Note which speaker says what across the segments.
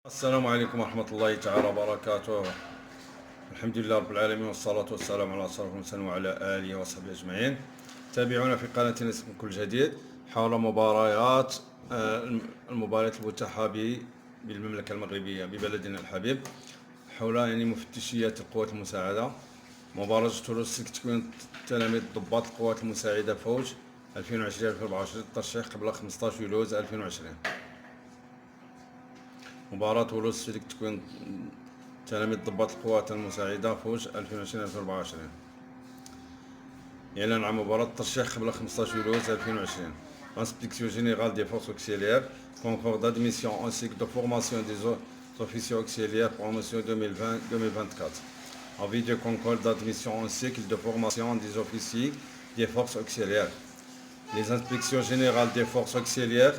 Speaker 1: السلام عليكم ورحمة الله تعالى وبركاته. الحمد لله رب العالمين والصلاة والسلام على أشرف المرسلين وعلى آله وصحبه أجمعين. تابعونا في قناتنا من كل جديد حول مباريات المباريات المتاحة بالمملكة المغربية ببلدنا الحبيب، حول مفتشية القوات المساعدة. مباراة تونس تكوين تلاميذ ضباط القوات المساعدة فوج 2020-2024 الترشيح قبل 15 يوليو 2020. مباراة تولوز تكوين تلاميذ ضباط القوات المساعدة فوج 2020-2024. إعلان عن مباراة الترشيح قبل 15 يوليو 2020. Inspection générale des forces auxiliaires, concours d'admission en cycle de formation des officiers auxiliaires promotion 2020-2024. Avis de concours d'admission en cycle de formation des officiers des forces auxiliaires. Les inspections générales des forces auxiliaires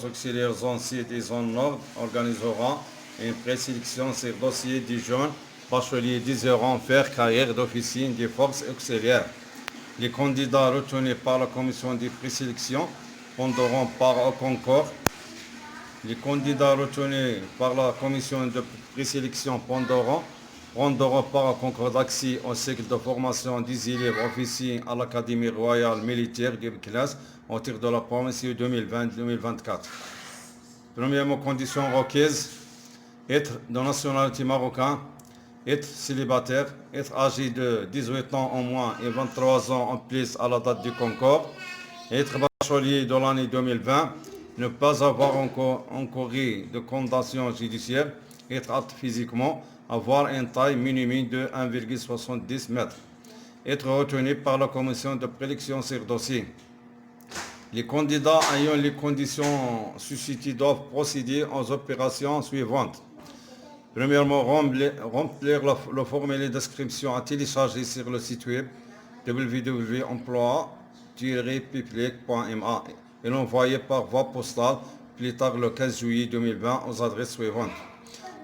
Speaker 1: auxiliaires zone sud et zone nord organiseront une présélection sur dossier des jeunes bacheliers désirant faire carrière d'officier des forces auxiliaires. Les candidats retenus par la commission de présélection prendront part au concours. Les candidats retenus par la commission de présélection prendront part au concours d'accès au cycle de formation des élèves officiers à l'Académie royale militaire de classe au titre de la promotion 2020-2024. Premièrement, conditions requises: être de nationalité marocaine, être célibataire, être âgé de 18 ans au moins et 23 ans en plus à la date du concours, être bachelier de l'année 2020, ne pas avoir encouru de condamnation judiciaire, être apte physiquement, avoir une taille minimum de 1,70 m, être retenu par la commission de présélection sur dossier. Les candidats ayant les conditions suscitées doivent procéder aux opérations suivantes. Premièrement, remplir le formulaire d'inscription à télécharger sur le site web www.emploi-public.ma et l'envoyer par voie postale plus tard le 15 juillet 2020 aux adresses suivantes.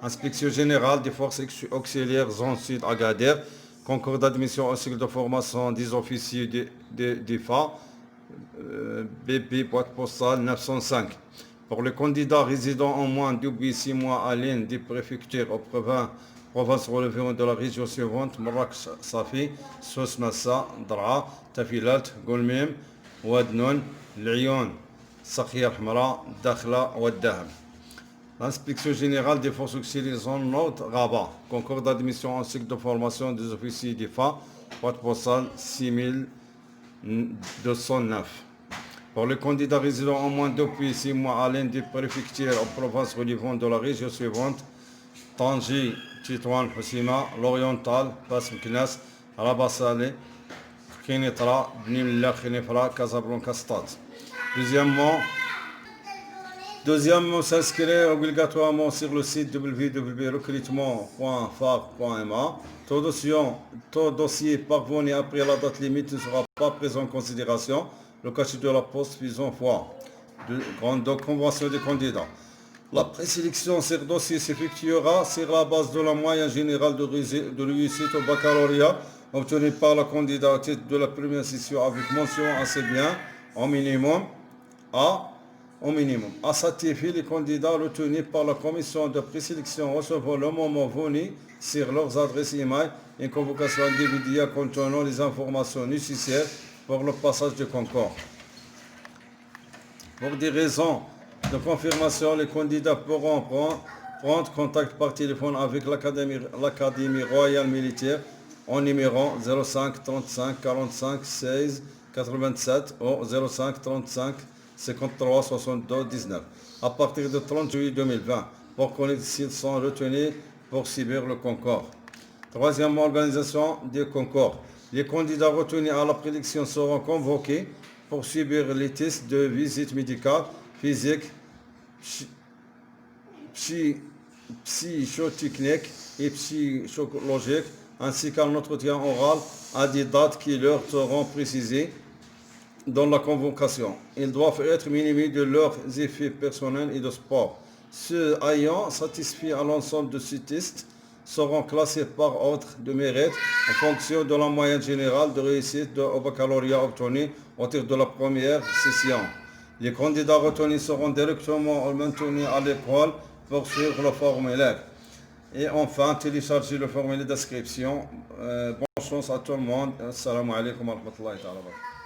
Speaker 1: Inspection générale des forces auxiliaires zone sud Agadir, concours d'admission au cycle de formation des officiers d'EFA, BP boîte postale 905. Pour les candidats résidant au moins depuis 6 mois à l'une des préfectures aux provinces relevant de la région suivante: Marrakech, Safi, Souss Massa, Draa, Tafilat, Golmim, Ouadnoun, Lyon, Sakhir Hamra, Dakhla, Ouaddahab. L'inspection générale des forces auxiliaires zone nord Rabat, concours d'admission en cycle de formation des officiers d'EFA, boîte postale 6209. Pour les candidats résidant au moins depuis 6 mois à l'une des préfectures aux provinces relevant de la région suivante: Tanger, Tétouan, Hossima, L'Oriental, Bas Meknès, Rabat Salé, Kénétra, Bni Mella Khénifra, Casablanca Stade. Deuxièmement, s'inscrire obligatoirement sur le site www.recrutement.far.ma. Tout dossier parvenu après la date limite ne sera pas pris en considération. Le cachet de la poste faisant foi. Grande convention des candidats. La présélection sur dossier s'effectuera sur la base de la moyenne générale de réussite au baccalauréat obtenue par la candidat au titre de la première session avec mention assez bien au minimum. À cet effet, les candidats retenus par la commission de présélection recevront le moment venu sur leurs adresses email une convocation individuelle contenant les informations nécessaires pour le passage du concours. Pour des raisons de confirmation, les candidats pourront prendre contact par téléphone avec l'Académie royale militaire au numéro 05 35 45 16 87 ou 05 35 53 62 19 à partir du 30 juillet 2020 pour connaître s'ils sont retenus pour subir le concours. Troisièmement, organisation des concours. Les candidats retenus à la présélection seront convoqués pour subir les tests de visite médicale, physique, psychotechnique et psychologique, ainsi qu'un entretien oral à des dates qui leur seront précisées dans la convocation. Ils doivent être minimés de leurs effets personnels et de sport. Ceux ayant satisfait à l'ensemble de ces tests seront classés par ordre de mérite en fonction de la moyenne générale de réussite au baccalauréat obtenue au titre de la première session. Les candidats retenus seront directement maintenus à l'école pour suivre le formulaire. Et enfin, télécharger le formulaire d'inscription. Bonne chance à tout le monde. Assalamu alaikum wa rahmatullahi wa barakatuh.